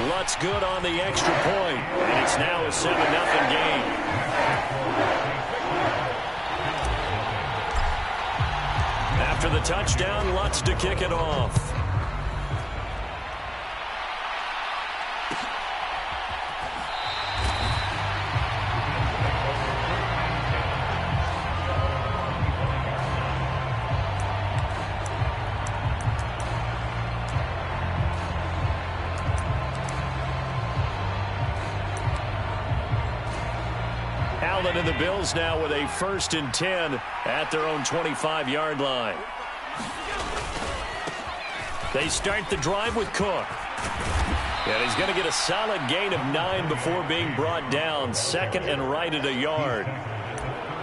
Lutz good on the extra point, and it's now a 7-0 game. After the touchdown, Lutz to kick it off. Allen and the Bills now with a 1st and 10 at their own 25-yard line. They start the drive with Cook. And he's going to get a solid gain of 9 before being brought down. 2nd and right at a yard.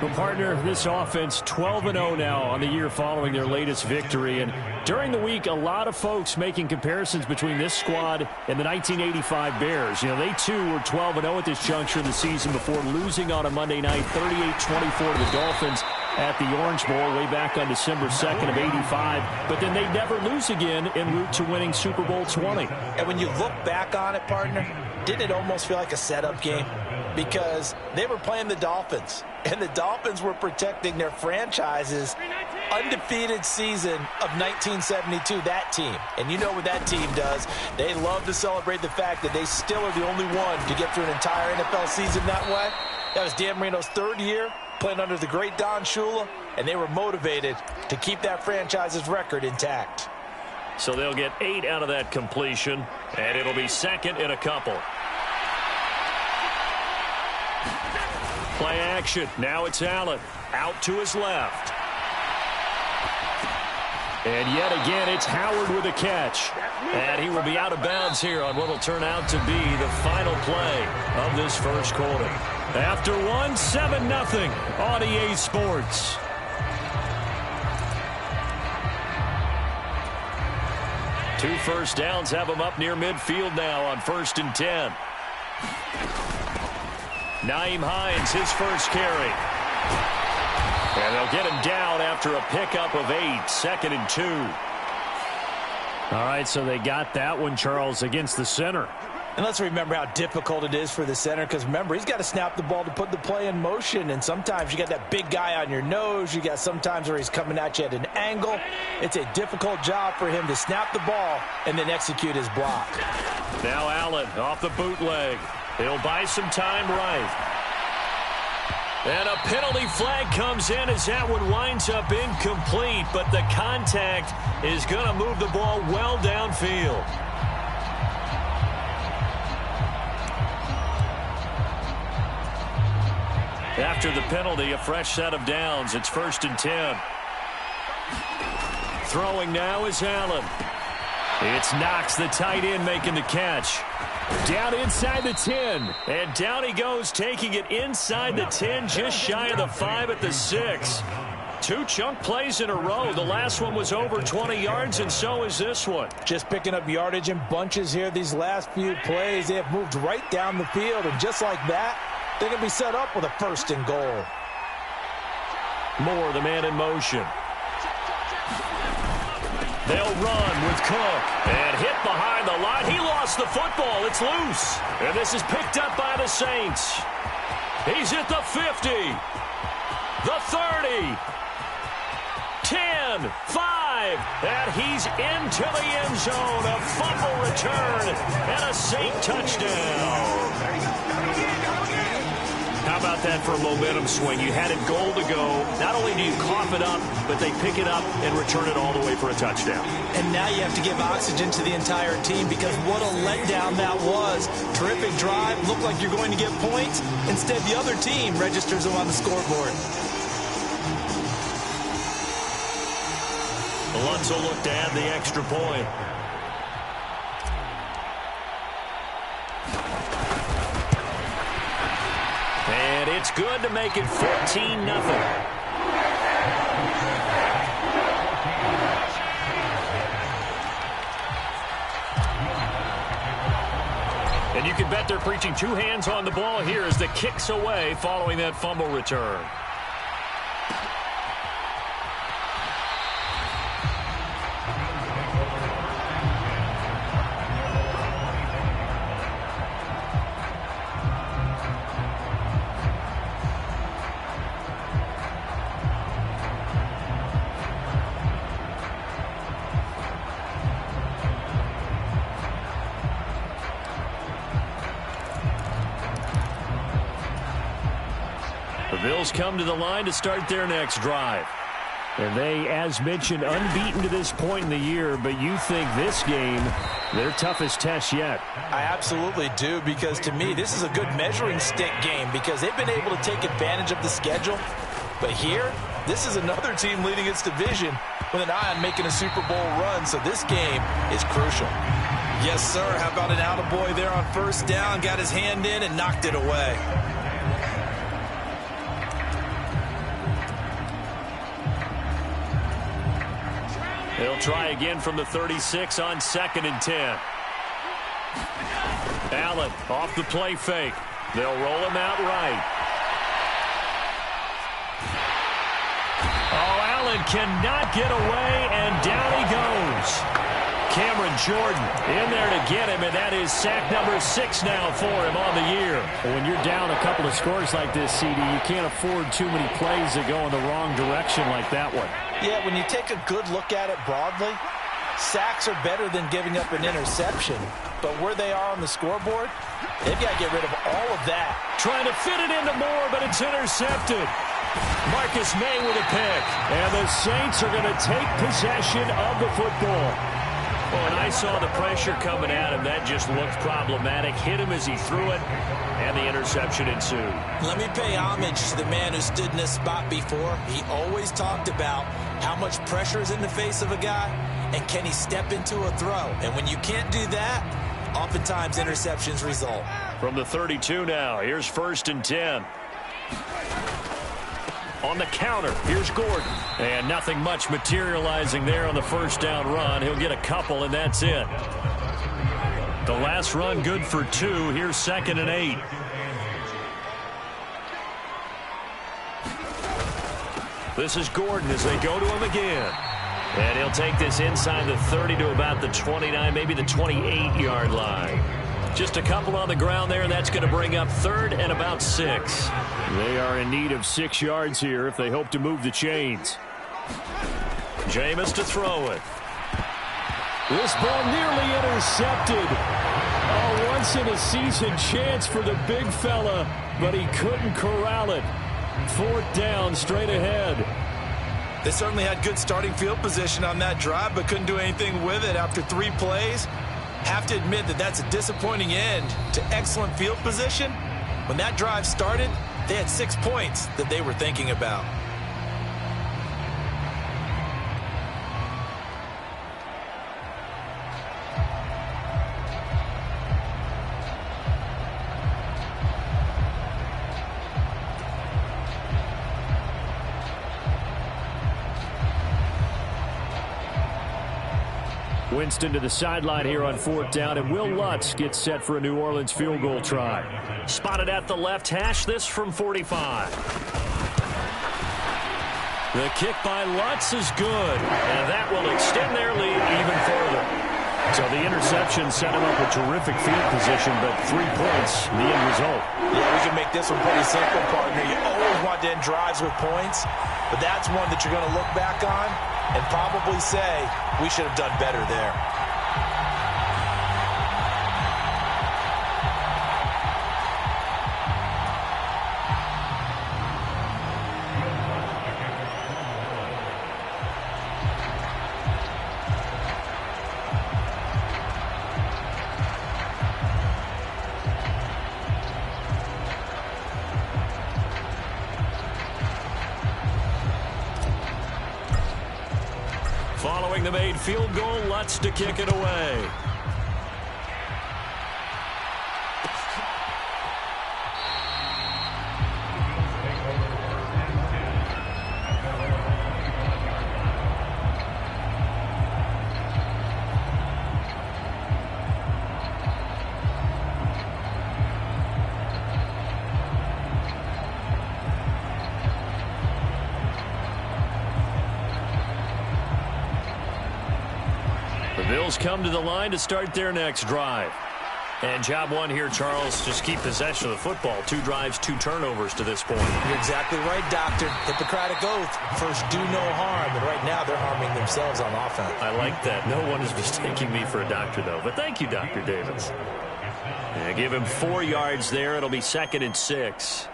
Well, partner, this offense 12-0 now on the year following their latest victory. And during the week, a lot of folks making comparisons between this squad and the 1985 Bears. You know, they too were 12-0 at this juncture of the season before losing on a Monday night 38-24 to the Dolphins at the Orange Bowl way back on December 2nd of 85. But then they never lose again en route to winning Super Bowl 20. And when you look back on it, partner, didn't it almost feel like a setup game? Because they were playing the Dolphins, and the Dolphins were protecting their franchise's undefeated season of 1972, that team. And you know what that team does. They love to celebrate the fact that they still are the only one to get through an entire NFL season that way. That was Dan Marino's 3rd year, playing under the great Don Shula, and they were motivated to keep that franchise's record intact. So they'll get 8 out of that completion, and it'll be 2nd and a couple. Play action. Now it's Allen. Out to his left. And yet again, it's Howard with a catch. And he will be out of bounds here on what will turn out to be the final play of this first quarter. After 7-0 on EA Sports. Two first downs have him up near midfield now on 1st and 10. Nyheim Hines, his first carry. And they'll get him down after a pickup of 8, 2nd and 2. All right, so they got that one, Charles, against the center. And let's remember how difficult it is for the center, because remember, he's got to snap the ball to put the play in motion, and sometimes you got that big guy on your nose. You got sometimes where he's coming at you at an angle. It's a difficult job for him to snap the ball and then execute his block. Now Allen off the bootleg. He'll buy some time right. And a penalty flag comes in as that one winds up incomplete, but the contact is going to move the ball well downfield. After the penalty, a fresh set of downs. It's 1st and 10. Throwing now is Allen. It's Knox, the tight end, making the catch. Down inside the 10. And down he goes, taking it inside the 10, just shy of the 5 at the 6. 2 chunk plays in a row. The last one was over 20 yards, and so is this one. Just picking up yardage in bunches here these last few plays. They have moved right down the field, and just like that, they're going to be set up with a 1st and goal. Moore, the man in motion. They'll run with Cook. And hit behind the line. He lost the football. It's loose. And this is picked up by the Saints. He's at the 50. The 30. 10. 5. And he's into the end zone. A fumble return. And a Saint touchdown. How about that for a momentum swing? You had it goal to go. Not only do you cough it up, but they pick it up and return it all the way for a touchdown. And now you have to give oxygen to the entire team, because what a letdown that was. Terrific drive. Looked like you're going to get points. Instead, the other team registers them on the scoreboard. Lutz will look to add the extra point. And it's good to make it 14-0. And you can bet they're preaching 2 hands on the ball here as the kick's away following that fumble return. Bills come to the line to start their next drive. And they, as mentioned, unbeaten to this point in the year, but you think this game, their toughest test yet. I absolutely do, because to me, this is a good measuring stick game because they've been able to take advantage of the schedule. But here, this is another team leading its division with an eye on making a Super Bowl run, so this game is crucial. Yes, sir. How about an attaboy there on first down? Got his hand in and knocked it away. He'll try again from the 36 on 2nd and 10. Allen off the play fake. They'll roll him out right. Oh, Allen cannot get away, and down he goes. Cameron Jordan in there to get him, and that is sack number 6 now for him on the year. When you're down a couple of scores like this, CD, you can't afford too many plays that go in the wrong direction like that one. Yeah, when you take a good look at it broadly, sacks are better than giving up an interception. But where they are on the scoreboard, they've got to get rid of all of that. Trying to fit it into Moore, but it's intercepted. Marcus May with a pick. And the Saints are going to take possession of the football. Well, and I saw the pressure coming at him. That just looked problematic. Hit him as he threw it, and the interception ensued. Let me pay homage to the man who stood in this spot before. He always talked about how much pressure is in the face of a guy, and can he step into a throw. And when you can't do that, oftentimes interceptions result. From the 32 now, here's 1st and 10. On the counter, here's Gordon. And nothing much materializing there on the first down run. He'll get a couple, and that's it. The last run good for 2. Here's 2nd and 8. This is Gordon as they go to him again. And he'll take this inside the 30 to about the 29, maybe the 28-yard line. Just a couple on the ground there, and that's going to bring up 3rd and about 6. They are in need of 6 yards here if they hope to move the chains. Jameis to throw it. This ball nearly intercepted. A once-in-a-season chance for the big fella, but he couldn't corral it. 4th down, straight ahead. They certainly had good starting field position on that drive, but couldn't do anything with it after 3 plays. Have to admit that that's a disappointing end to excellent field position. When that drive started, they had 6 points that they were thinking about. Winston to the sideline here on 4th down, and Will Lutz gets set for a New Orleans field goal try. Spotted at the left hash, this from 45. The kick by Lutz is good, and that will extend their lead even further. So the interception set him up a terrific field position, but 3 points, the end result. Yeah, we can make this one pretty simple, partner. You always want to end drives with points, but that's one that you're going to look back on and probably say, we should have done better there. Following the made field goal, Lutz to kick it away. Bills come to the line to start their next drive. And job one here, Charles, just keep possession of the football. 2 drives, 2 turnovers to this point. You're exactly right, Doctor. Hippocratic oath. First, do no harm. And right now, they're harming themselves on offense. I like that. No one is mistaking me for a doctor, though. But thank you, Dr. Davis. Yeah, give him 4 yards there. It'll be 2nd and 6.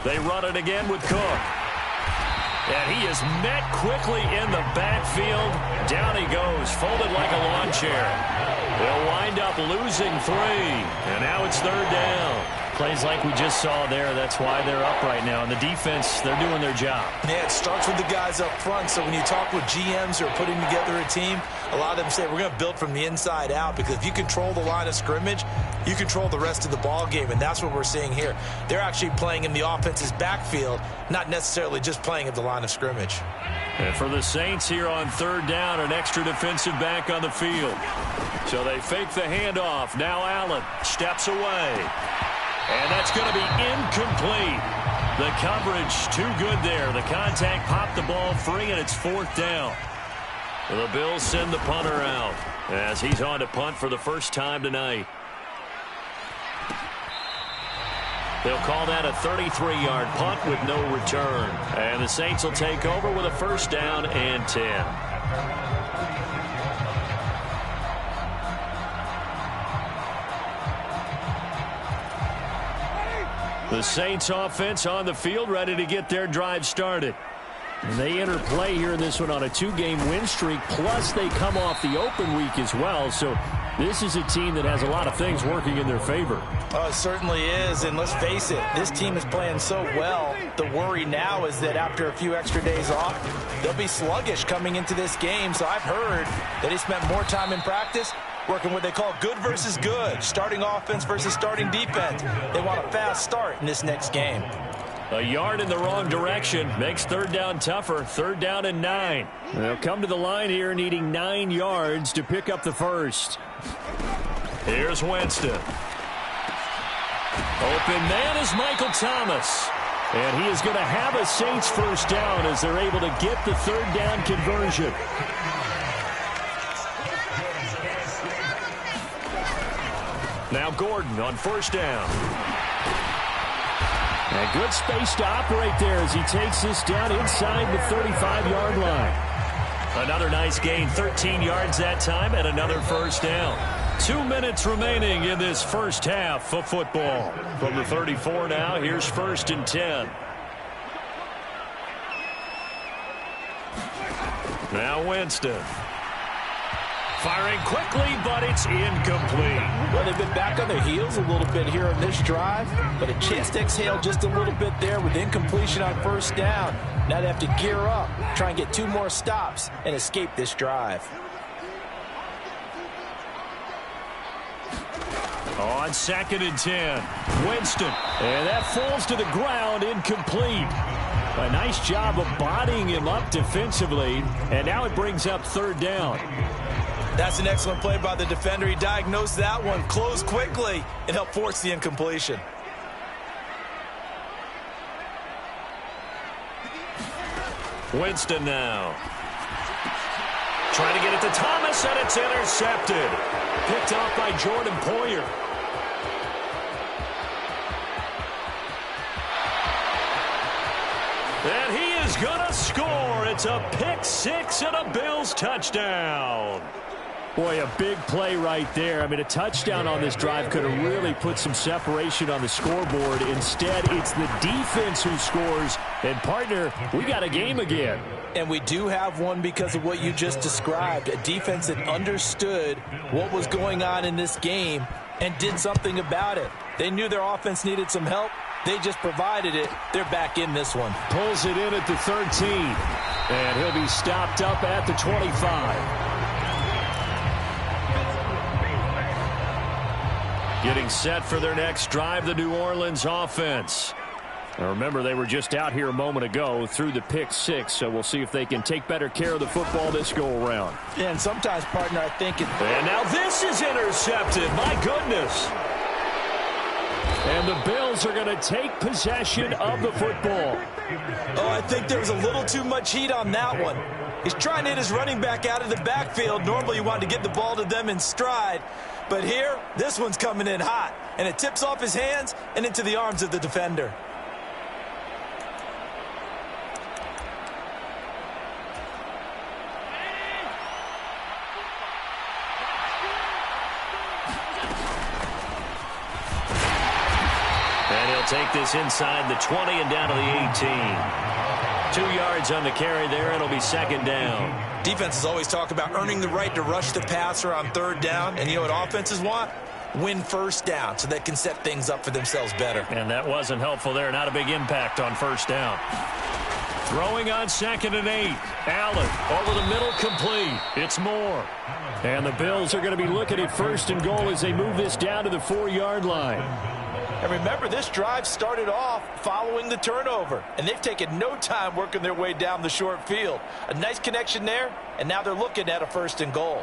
They run it again with Cook. And he is met quickly in the backfield. Down he goes, folded like a lawn chair. They'll wind up losing 3. And now it's 3rd down. Plays like we just saw there. That's why they're up right now. And the defense, they're doing their job. Yeah, it starts with the guys up front. So when you talk with GMs who are putting together a team, a lot of them say we're going to build from the inside out, because if you control the line of scrimmage, you control the rest of the ball game, and that's what we're seeing here. They're actually playing in the offense's backfield, not necessarily just playing at the line of scrimmage. And for the Saints here on 3rd down, an extra defensive back on the field. So they fake the handoff. Now Allen steps away. And that's going to be incomplete. The coverage too good there. The contact popped the ball free, and it's 4th down. The Bills send the punter out as he's on to punt for the first time tonight. They'll call that a 33-yard punt with no return. And the Saints will take over with a 1st down and 10. The Saints offense on the field, ready to get their drive started. And they enter play here in this one on a 2-game win streak, plus they come off the open week as well. So this is a team that has a lot of things working in their favor. Oh, it certainly is, and let's face it, this team is playing so well. The worry now is that after a few extra days off, they'll be sluggish coming into this game. So I've heard that he spent more time in practice working what they call good versus good, starting offense versus starting defense. They want a fast start in this next game. A yard in the wrong direction makes 3rd down tougher. 3rd down and 9. They'll come to the line here needing 9 yards to pick up the first. Here's Winston. Open man is Michael Thomas. And he is going to have a Saints 1st down as they're able to get the 3rd down conversion. Now Gordon on 1st down. And good space to operate there as he takes this down inside the 35-yard line. Another nice gain, 13 yards that time, and another 1st down. 2 minutes remaining in this first half of football. From the 34 now, here's 1st and 10. Now Winston. Firing quickly, but it's incomplete. Well, they've been back on their heels a little bit here on this drive, but a chance to exhale just a little bit there with incompletion on 1st down. Now they have to gear up, try and get 2 more stops, and escape this drive. On 2nd and 10, Winston. And that falls to the ground, incomplete. A nice job of bodying him up defensively, and now it brings up 3rd down. That's an excellent play by the defender. He diagnosed that one, closed quickly, and helped force the incompletion. Winston now. Trying to get it to Thomas, and it's intercepted. Picked off by Jordan Poyer. And he is going to score. It's a pick 6 and a Bills touchdown. Boy, a big play right there. I mean, a touchdown on this drive could have really put some separation on the scoreboard. Instead, it's the defense who scores. And, partner, we got a game again. And we do have one because of what you just described. A defense that understood what was going on in this game and did something about it. They knew their offense needed some help. They just provided it. They're back in this one. Pulls it in at the 13. And he'll be stopped up at the 25. Getting set for their next drive, the New Orleans offense. Now remember, they were just out here a moment ago through the pick 6, so we'll see if they can take better care of the football this go-around. Yeah, and sometimes, partner, I think it... And now this is intercepted. My goodness. And the Bills are going to take possession of the football. Oh, I think there was a little too much heat on that one. He's trying to hit his running back out of the backfield. Normally, you want to get the ball to them in stride. But here, this one's coming in hot. And it tips off his hands and into the arms of the defender. And he'll They'll take this inside the 20 and down to the 18. 2 yards on the carry there. It'll be second down. Defenses always talk about earning the right to rush the passer on third down. And you know what offenses want? Win first down so they can set things up for themselves better. And that wasn't helpful there. Not a big impact on first down. Throwing on 2nd and 8. Allen over the middle, complete. It's Moore. And the Bills are going to be looking at 1st and goal as they move this down to the 4-yard line. And remember, this drive started off following the turnover. And they've taken no time working their way down the short field. A nice connection there, and now they're looking at a 1st and goal.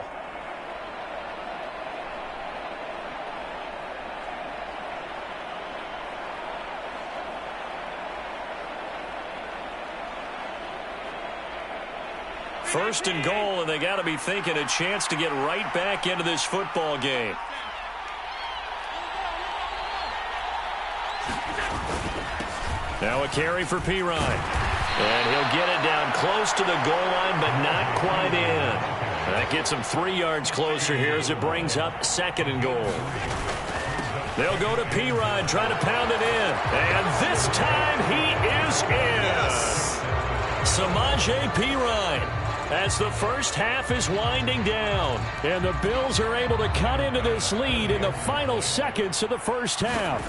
First and goal, and they got to be thinking a chance to get right back into this football game. Now a carry for Pirine. And he'll get it down close to the goal line, but not quite in. That gets him 3 yards closer here as it brings up 2nd and goal. They'll go to Pirine, trying to pound it in. And this time he is in. Yes. Samaje Pirine. As the first half is winding down. And the Bills are able to cut into this lead in the final seconds of the first half.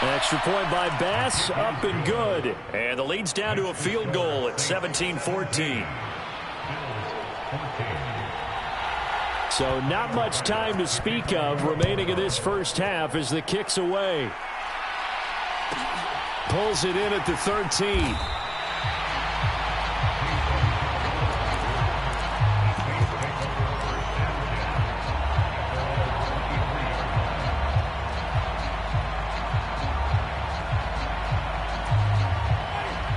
Extra point by Bass, up and good. And the lead's down to a field goal at 17-14. So not much time to speak of remaining in this first half as the kick's away. Pulls it in at the 13.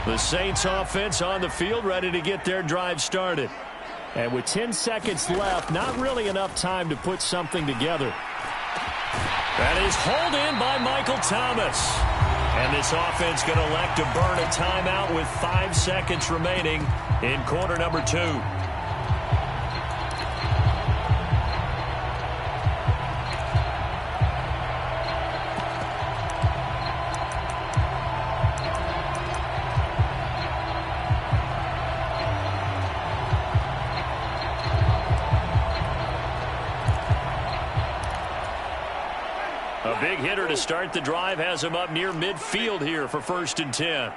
The Saints offense on the field, ready to get their drive started. And with 10 seconds left, not really enough time to put something together. That is hauled in by Michael Thomas. And this offense going to elect to burn a timeout with 5 seconds remaining in quarter number 2. A big hitter to start the drive has him up near midfield here for 1st and 10.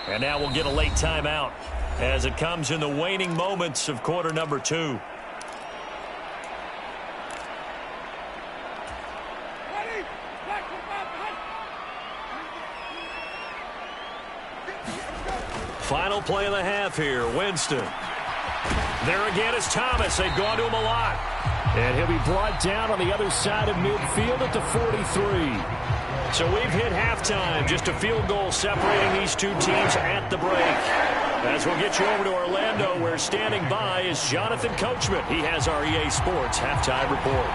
And now we'll get a late timeout as it comes in the waning moments of quarter number 2. Final play of the half here, Winston. There again is Thomas. They've gone to him a lot. And he'll be brought down on the other side of midfield at the 43. So we've hit halftime. Just a field goal separating these two teams at the break. As we'll get you over to Orlando, where standing by is Jonathan Coachman. He has our EA Sports halftime report.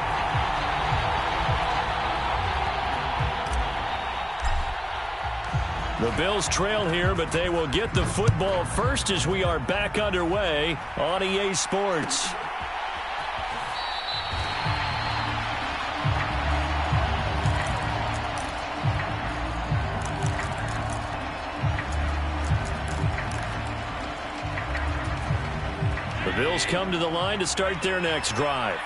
The Bills trail here, but they will get the football first as we are back underway on EA Sports. The Bills come to the line to start their next drive.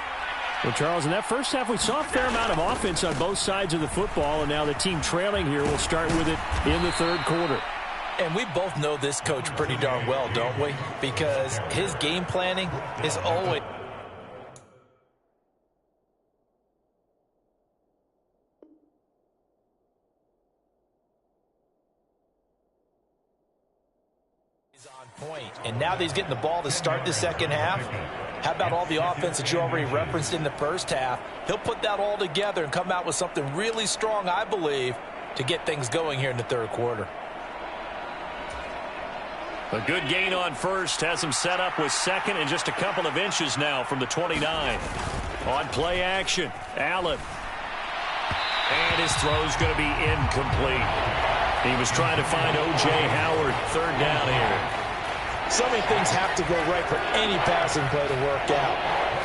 Well, Charles, in that first half, we saw a fair amount of offense on both sides of the football, and now the team trailing here will start with it in the third quarter. And we both know this coach pretty darn well, don't we? Because his game planning is always... on point. And now that he's getting the ball to start the second half, how about all the offense that you already referenced in the first half? He'll put that all together and come out with something really strong, I believe, to get things going here in the third quarter. A good gain on first has him set up with second and just a couple of inches now from the 29. On play action, Allen. And his throw's going to be incomplete. He was trying to find O.J. Howard, third down here. So many things have to go right for any passing play to work out.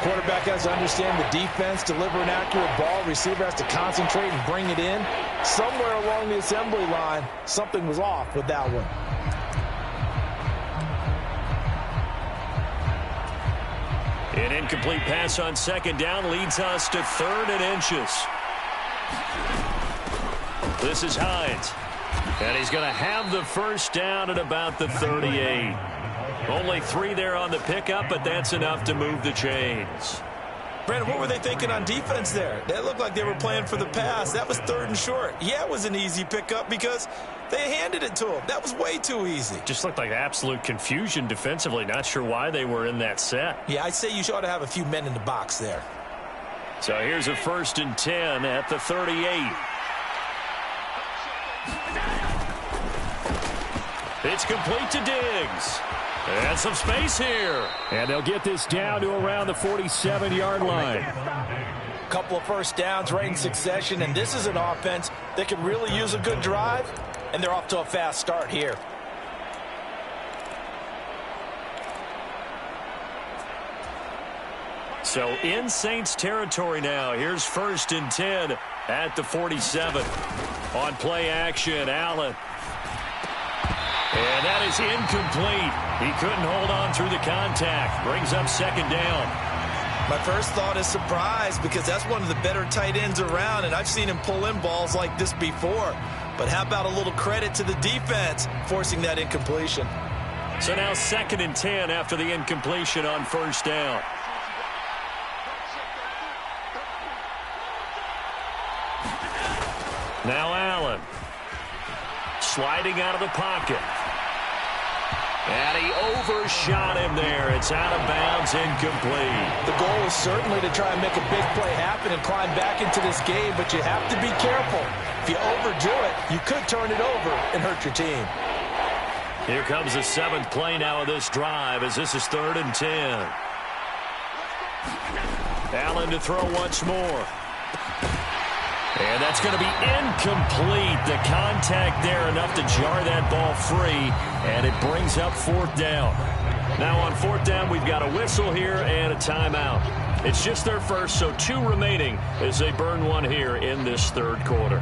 Quarterback has to understand the defense, deliver an accurate ball. Receiver has to concentrate and bring it in. Somewhere along the assembly line, something was off with that one. An incomplete pass on second down leads us to 3rd and inches. This is Hines. And he's going to have the first down at about the 38. Only 3 there on the pickup, but that's enough to move the chains. Brandon, what were they thinking on defense there? That looked like they were playing for the pass. That was 3rd and short. Yeah, it was an easy pickup because they handed it to him. That was way too easy. Just looked like absolute confusion defensively. Not sure why they were in that set. Yeah, I'd say you ought to have a few men in the box there. So here's a 1st and 10 at the 38. It's complete to Diggs. And some space here. And they'll get this down to around the 47-yard line. Couple of first downs right in succession, and this is an offense that can really use a good drive, and they're off to a fast start here. So in Saints territory now. Here's 1st and 10 at the 47. On play action, Allen. And that is incomplete. He couldn't hold on through the contact. Brings up 2nd down. My first thought is surprise because that's one of the better tight ends around, and I've seen him pull in balls like this before. But how about a little credit to the defense forcing that incompletion? So now 2nd and 10 after the incompletion on 1st down. Now Allen. Sliding out of the pocket. And he overshot him there. It's out of bounds, incomplete. The goal is certainly to try and make a big play happen and climb back into this game, but you have to be careful. If you overdo it, you could turn it over and hurt your team. Here comes the 7th play now of this drive as this is 3rd and 10. Allen to throw once more. And that's going to be incomplete. The contact there enough to jar that ball free, and it brings up 4th down. Now on 4th down, we've got a whistle here and a timeout. It's just their first, so 2 remaining as they burn one here in this 3rd quarter.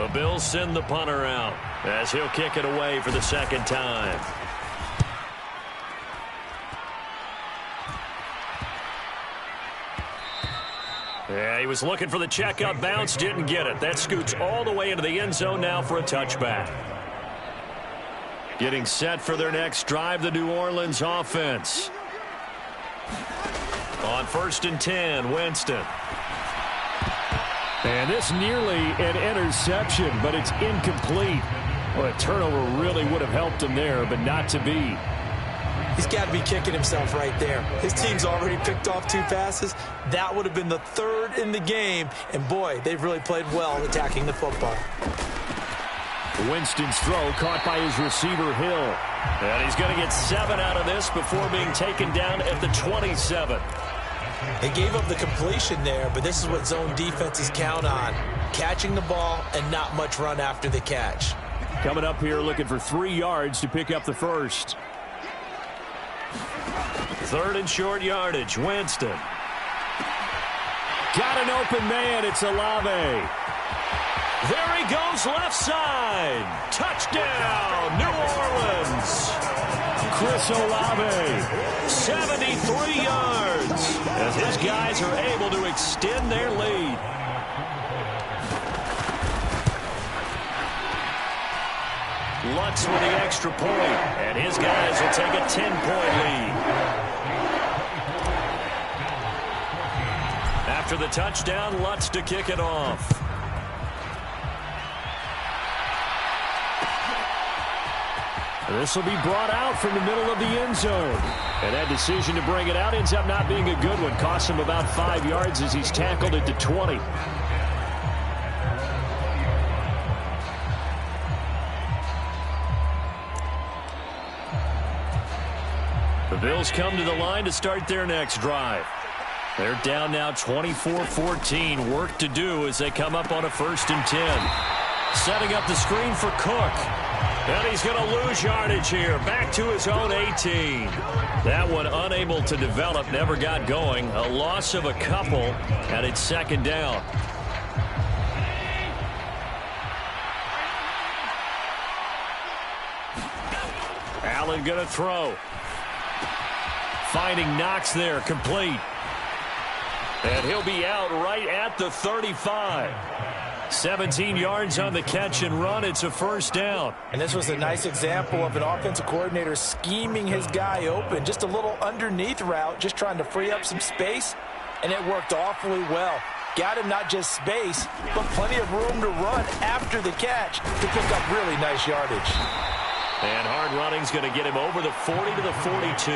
The Bills send the punter out as he'll kick it away for the 2nd time. Yeah, he was looking for the checkup bounce, didn't get it. That scoots all the way into the end zone now for a touchback. Getting set for their next drive, the New Orleans offense. On 1st and 10, Winston. And this nearly an interception, but it's incomplete. Well, a turnover really would have helped him there, but not to be. He's got to be kicking himself right there. His team's already picked off 2 passes. That would have been the 3rd in the game. And, boy, they've really played well attacking the football. Winston's throw caught by his receiver, Hill. And he's going to get 7 out of this before being taken down at the 27. They gave up the completion there, but this is what zone defenses count on. Catching the ball and not much run after the catch. Coming up here looking for 3 yards to pick up the first. 3rd and short yardage, Winston. Got an open man, it's Olave. There he goes left side. Touchdown, New Orleans. Chris Olave. 73 yards as his guys are able to extend their lead. Lutz with the extra point, and his guys will take a 10-point lead. After the touchdown, Lutz to kick it off. This will be brought out from the middle of the end zone. And that decision to bring it out ends up not being a good one. Costs him about 5 yards as he's tackled it to 20. The Bills come to the line to start their next drive. They're down now 24-14. Work to do as they come up on a 1st and 10. Setting up the screen for Cook. And he's going to lose yardage here. Back to his own 18. That one unable to develop, never got going. A loss of a couple, and it's second down. Allen going to throw. Finding Knox there, complete. And he'll be out right at the 35. 17 yards on the catch and run. It's a first down. And this was a nice example of an offensive coordinator scheming his guy open. Just a little underneath route, just trying to free up some space, and it worked awfully well. Got him not just space, but plenty of room to run after the catch to pick up really nice yardage. And hard running's going to get him over the 40 to the 42.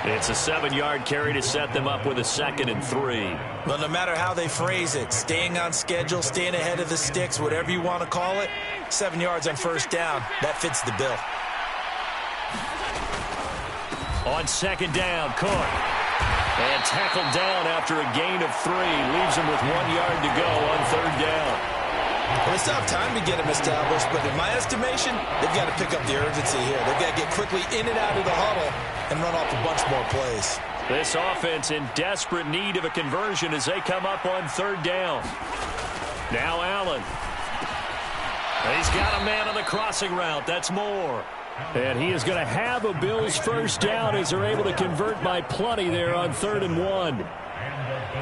It's a 7-yard carry to set them up with a 2nd and 3. Well, no matter how they phrase it, staying on schedule, staying ahead of the sticks, whatever you want to call it, 7 yards on first down, that fits the bill. On second down, Cook. And tackled down after a gain of 3. Leaves him with 1 yard to go on third down. Well, they still have time to get him established, but in my estimation, they've got to pick up the urgency here. They've got to get quickly in and out of the huddle and run off a bunch more plays. This offense in desperate need of a conversion as they come up on third down. Now Allen. He's got a man on the crossing route. That's Moore. And he is going to have a Bills first down as they're able to convert by plenty there on 3rd and 1.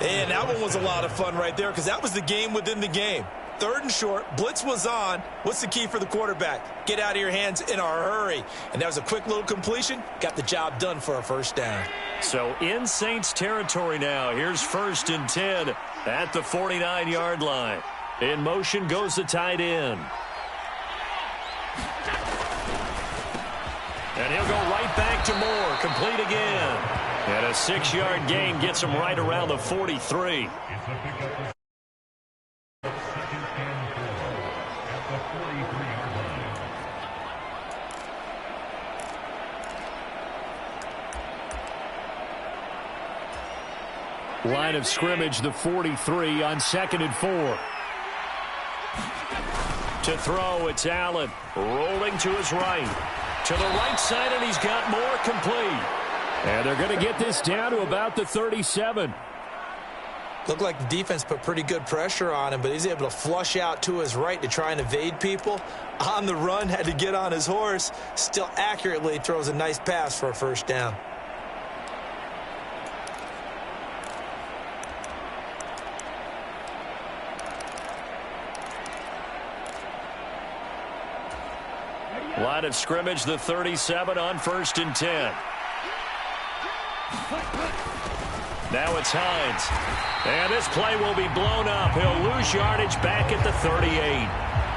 And that one was a lot of fun right there because that was the game within the game. 3rd and short, blitz was on. What's the key for the quarterback? Get out of your hands in a hurry. And that was a quick little completion. Got the job done for a first down. So in Saints territory now. Here's 1st and 10 at the 49-yard line. In motion goes the tight end. And he'll go right back to Moore. Complete again. And a 6-yard gain gets him right around the 43. Line of scrimmage, the 43 on 2nd and 4. To throw, it's Allen. Rolling to his right. To the right side, and he's got Moore complete. And they're going to get this down to about the 37. Looked like the defense put pretty good pressure on him, but he's able to flush out to his right to try and evade people. On the run, had to get on his horse. Still accurately throws a nice pass for a first down. Line of scrimmage, the 37 on 1st and 10. Now it's Hines. And this play will be blown up. He'll lose yardage back at the 38.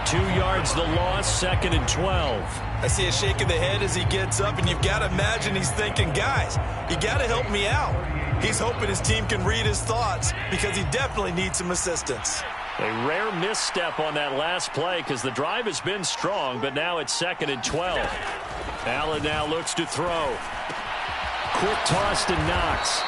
2 yards the loss, 2nd and 12. I see a shake of the head as he gets up, and you've got to imagine he's thinking, guys, you got to help me out. He's hoping his team can read his thoughts because he definitely needs some assistance. A rare misstep on that last play because the drive has been strong, but now it's 2nd and 12. Allen now looks to throw. Quick toss to Knox.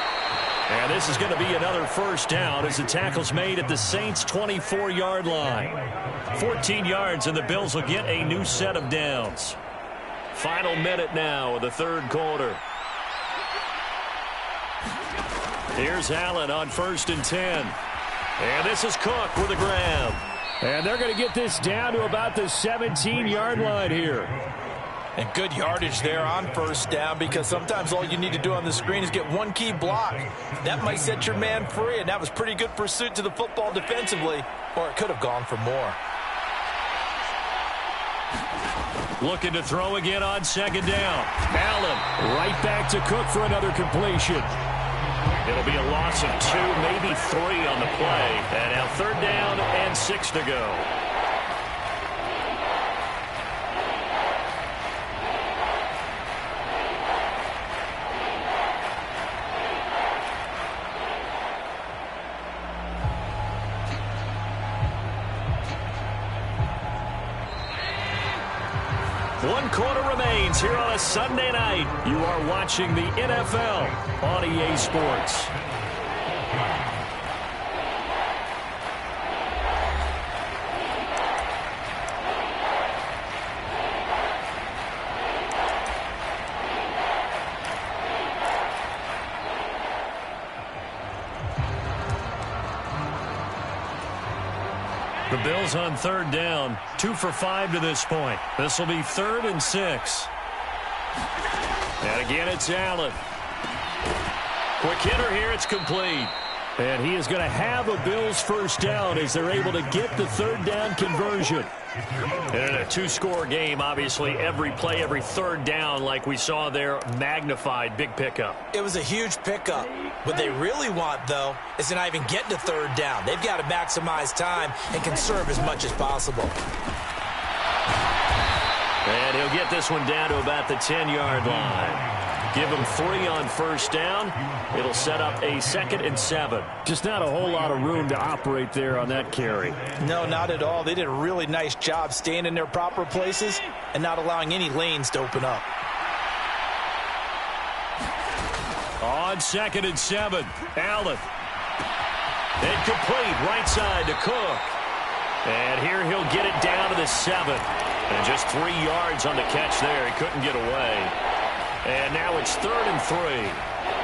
And this is going to be another first down as the tackle's made at the Saints' 24-yard line. 14 yards, and the Bills will get a new set of downs. Final minute now of the 3rd quarter. Here's Allen on 1st and 10. And this is Cook with a grab. And they're going to get this down to about the 17-yard line here. And good yardage there on first down because sometimes all you need to do on the screen is get one key block. That might set your man free, and that was pretty good pursuit to the football defensively, or it could have gone for more. Looking to throw again on 2nd down. Allen right back to Cook for another completion. It'll be a loss of 2, maybe 3 on the play. And now 3rd down and 6 to go. One quarter remains here on a Sunday night. You are watching the NFL on EA Sports. The Bills on third down, 2 for 5 to this point. This will be 3rd and 6. And again, it's Allen. Quick hitter here, it's complete. And he is going to have a Bills first down as they're able to get the third down conversion. And in a 2-score game, obviously, every play, every third down, like we saw there, magnified, big pickup. It was a huge pickup. What they really want, though, is to not even get to third down. They've got to maximize time and conserve as much as possible. And he'll get this one down to about the 10-yard line. Give him 3 on first down. It'll set up a 2nd and 7. Just not a whole lot of room to operate there on that carry. No, not at all. They did a really nice job staying in their proper places and not allowing any lanes to open up. On 2nd and 7, Allen. Incomplete, right side to Cook. And here he'll get it down to the 7. And just 3 yards on the catch there. He couldn't get away. And now it's 3rd and 3.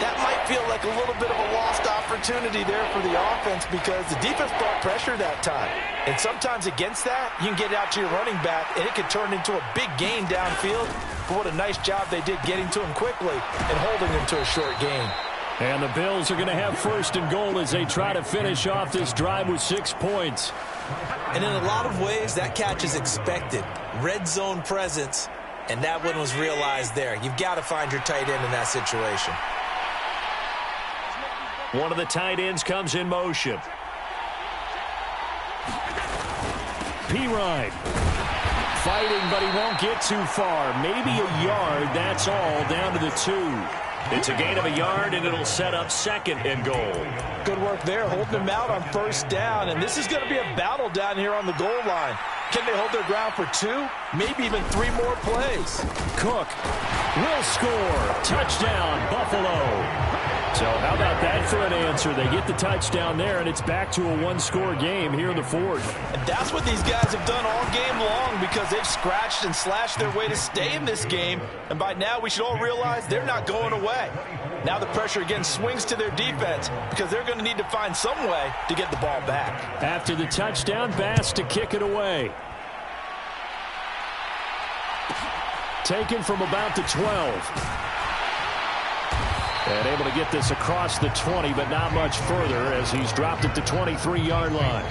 That might feel like a little bit of a lost opportunity there for the offense because the defense brought pressure that time. And sometimes against that, you can get out to your running back, and it could turn into a big gain downfield. But what a nice job they did getting to him quickly and holding him to a short gain. And the Bills are going to have 1st and goal as they try to finish off this drive with 6 points. And in a lot of ways, that catch is expected. Red zone presence. And that one was realized there. You've got to find your tight end in that situation. One of the tight ends comes in motion. P-Ride. Fighting, but he won't get too far. Maybe a yard, that's all, down to the 2. It's a gain of a yard, and it'll set up 2nd and goal. Good work there, holding him out on first down. And this is going to be a battle down here on the goal line. Can they hold their ground for 2? Maybe even 3 more plays. Cook will score. Touchdown, Buffalo. So how about that for an answer? They get the touchdown there, and it's back to a 1-score game here in the 4th. And that's what these guys have done all game long because they've scratched and slashed their way to stay in this game. And by now, we should all realize they're not going away. Now the pressure again swings to their defense because they're going to need to find some way to get the ball back. After the touchdown, Bass to kick it away. Taken from about the 12. And able to get this across the 20, but not much further as he's dropped it to 23-yard line.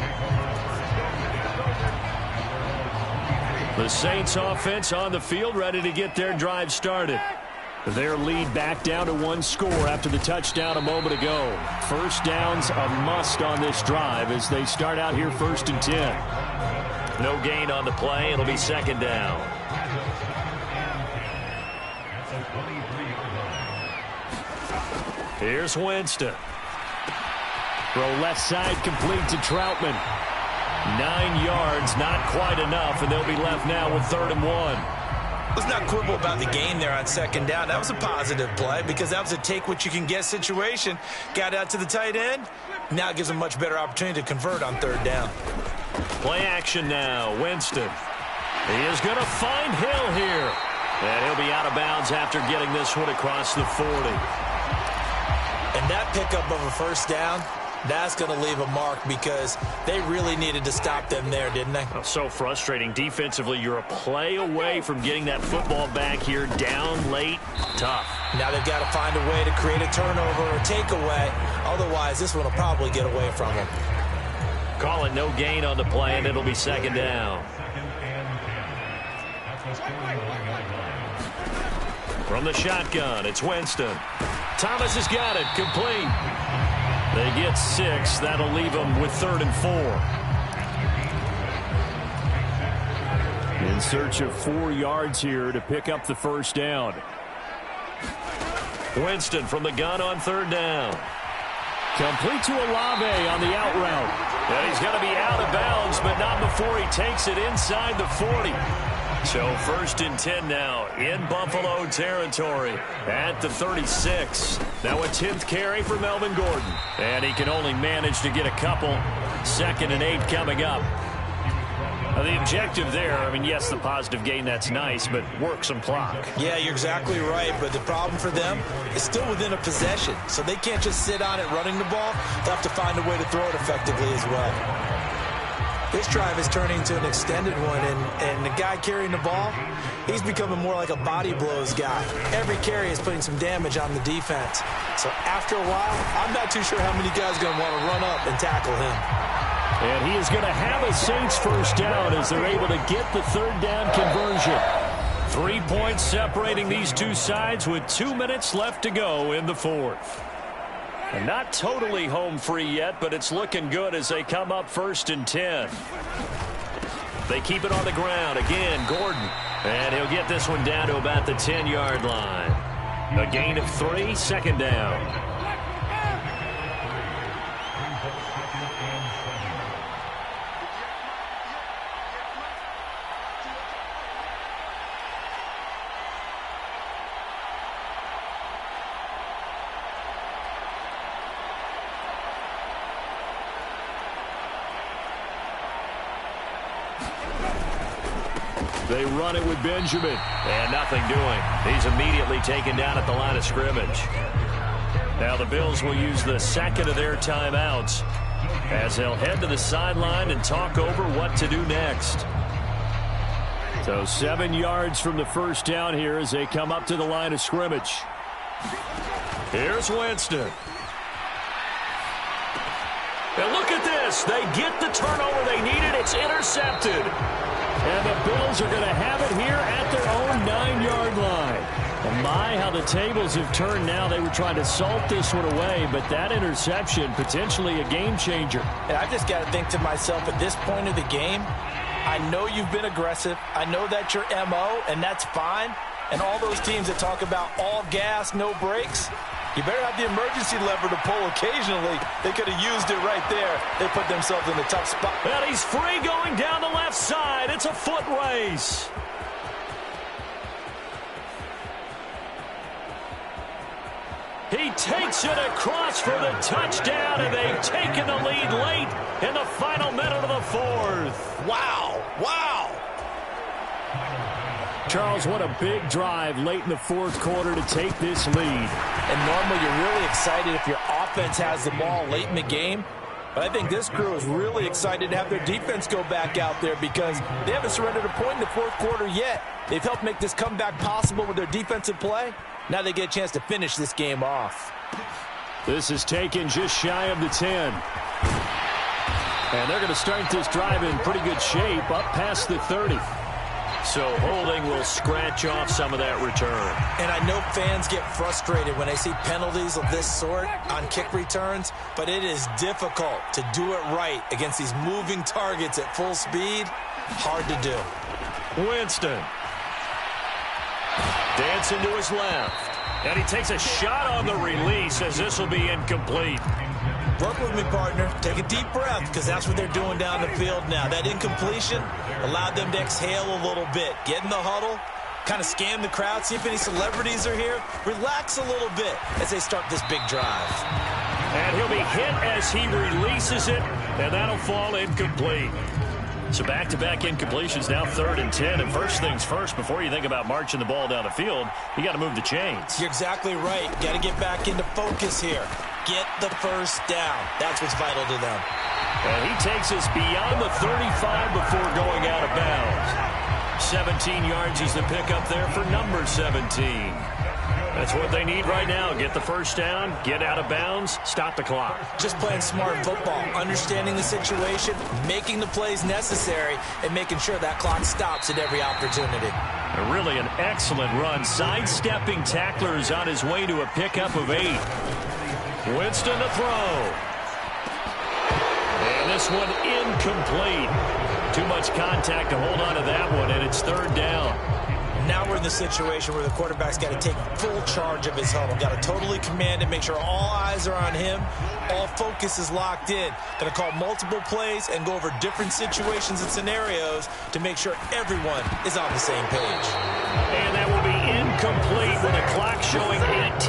The Saints offense on the field, ready to get their drive started. Their lead back down to 1 score after the touchdown a moment ago. First down's a must on this drive as they start out here 1st and 10. No gain on the play. It'll be 2nd down. Here's Winston. Throw left side complete to Troutman. 9 yards, not quite enough, and they'll be left now with 3rd and 1. Let's not quibble about the gain there on 2nd down. That was a positive play because that was a take-what-you-can-get situation. Got out to the tight end. Now it gives them a much better opportunity to convert on 3rd down. Play action now. Winston. He is going to find Hill here. And he'll be out of bounds after getting this one across the 40. And that pickup of a first down, that's going to leave a mark because they really needed to stop them there, didn't they? Oh, so frustrating. Defensively, you're a play away from getting that football back here down late. Tough. Now they've got to find a way to create a turnover or takeaway. Otherwise, this one will probably get away from them. Call it no gain on the play, and it'll be 2nd down. From the shotgun, it's Winston. Thomas has got it, complete. They get 6. That'll leave them with 3rd and 4. In search of 4 yards here to pick up the first down. Winston from the gun on 3rd down. Complete to Olave on the out route. And he's going to be out of bounds, but not before he takes it inside the 40. So 1st and 10 now in Buffalo territory at the 36. Now a 10th carry for Melvin Gordon. And he can only manage to get a couple. 2nd and 8 coming up. Now the objective there, I mean, yes, the positive gain, that's nice, but work some clock. Yeah, you're exactly right, but the problem for them is still within a possession. So they can't just sit on it running the ball. They'll have to find a way to throw it effectively as well. This drive is turning into an extended one, and the guy carrying the ball, he's becoming more like a body blows guy. Every carry is putting some damage on the defense. So after a while, I'm not too sure how many guys are going to want to run up and tackle him. And he is going to have a Saints first down as they're able to get the third down conversion. 3 points separating these two sides with 2 minutes left to go in the fourth. And not totally home free yet, but it's looking good as they come up 1st and 10. They keep it on the ground. Again, Gordon. And he'll get this one down to about the 10-yard line. A gain of 3, second down. They run it with Benjamin. And nothing doing. He's immediately taken down at the line of scrimmage. Now the Bills will use the second of their timeouts as they'll head to the sideline and talk over what to do next. So 7 yards from the first down here as they come up to the line of scrimmage. Here's Winston. And look at this. They get the turnover they needed. It's intercepted. And the Bills are going to have it here at their own 9-yard line. And my, how the tables have turned now. They were trying to salt this one away, but that interception, potentially a game changer. And I just got to think to myself, at this point of the game, I know you've been aggressive. I know that's your MO, and that's fine. And all those teams that talk about all gas, no brakes, you better have the emergency lever to pull occasionally. They could have used it right there. They put themselves in a tough spot. And he's free going down the left side. It's a foot race. He takes it across for the touchdown, and they've taken the lead late in the final minute of the fourth. Wow. Wow. Charles, what a big drive late in the fourth quarter to take this lead. And normally you're really excited if your offense has the ball late in the game. But I think this crew is really excited to have their defense go back out there because they haven't surrendered a point in the fourth quarter yet. They've helped make this comeback possible with their defensive play. Now they get a chance to finish this game off. This is taken just shy of the 10. And they're going to start this drive in pretty good shape up past the 30. So holding will scratch off some of that return. And I know fans get frustrated when they see penalties of this sort on kick returns, but it is difficult to do it right against these moving targets at full speed. Hard to do. Winston. Dancing to his left. And he takes a shot on the release as this will be incomplete. Work with me, partner. Take a deep breath because that's what they're doing down the field now. That incompletion allowed them to exhale a little bit. Get in the huddle, kind of scan the crowd, see if any celebrities are here. Relax a little bit as they start this big drive. And he'll be hit as he releases it, and that'll fall incomplete. So back-to-back incompletions, now 3rd and 10. And first things first, before you think about marching the ball down the field, you got to move the chains. You're exactly right. Got to get back into focus here. Get the first down. That's what's vital to them. And he takes us beyond the 35 before going out of bounds. 17 yards is the pickup there for number 17. That's what they need right now. Get the first down, get out of bounds, stop the clock. Just playing smart football, understanding the situation, making the plays necessary, and making sure that clock stops at every opportunity. Really an excellent run. Sidestepping tacklers on his way to a pickup of 8. Winston to throw. And this one incomplete. Too much contact to hold on to that one, and it's 3rd down. Now we're in the situation where the quarterback's got to take full charge of his huddle. Got to totally command it, make sure all eyes are on him. All focus is locked in. Got to call multiple plays and go over different situations and scenarios to make sure everyone is on the same page. And that will be incomplete with the clock showing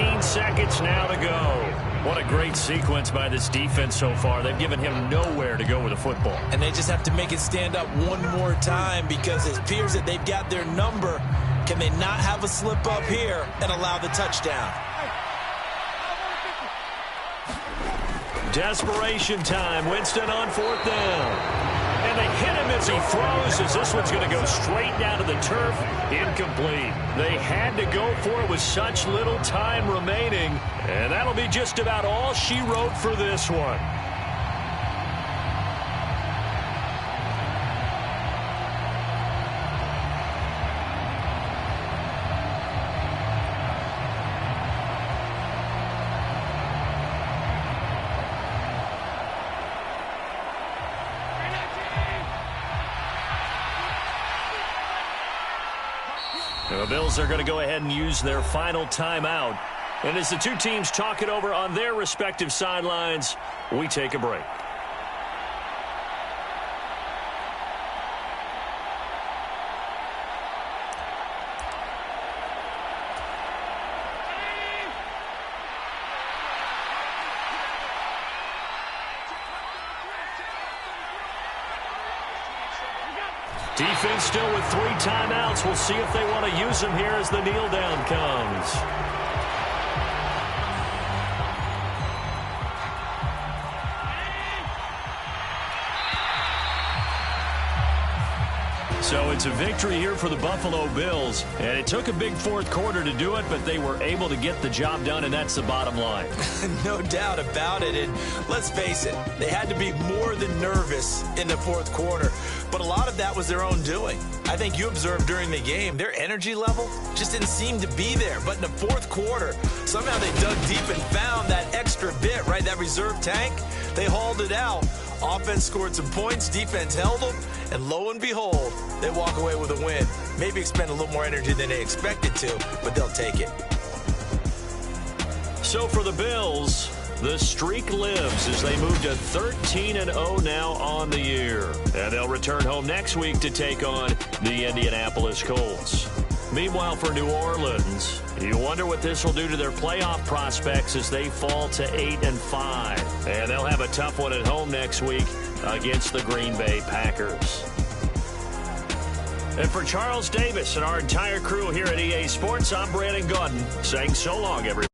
18 seconds now to go. What a great sequence by this defense so far. They've given him nowhere to go with the football. And they just have to make it stand up one more time because it appears that they've got their number. Can they not have a slip up here and allow the touchdown? Desperation time. Winston on 4th down. And they hit him as he throws, as this one's going to go straight down to the turf. Incomplete. They had to go for it with such little time remaining. And that'll be just about all she wrote for this one. The Bills are going to go ahead and use their final timeout. And as the two teams talk it over on their respective sidelines, we take a break. Defense still with 3 timeouts. We'll see if they want to use them here as the kneel down comes. So it's a victory here for the Buffalo Bills. And it took a big fourth quarter to do it, but they were able to get the job done, and that's the bottom line. No doubt about it. And let's face it, they had to be more than nervous in the fourth quarter. But a lot of that was their own doing. I think you observed during the game, their energy level just didn't seem to be there. But in the fourth quarter, somehow they dug deep and found that extra bit, right, that reserve tank. They hauled it out. Offense scored some points, defense held them, and lo and behold, they walk away with a win. Maybe expend a little more energy than they expected to, but they'll take it. So for the Bills, the streak lives as they move to 13-0 now on the year. And they'll return home next week to take on the Indianapolis Colts. Meanwhile, for New Orleans, you wonder what this will do to their playoff prospects as they fall to 8-5. And they'll have a tough one at home next week against the Green Bay Packers. And for Charles Davis and our entire crew here at EA Sports, I'm Brandon Gaudin saying so long, everybody.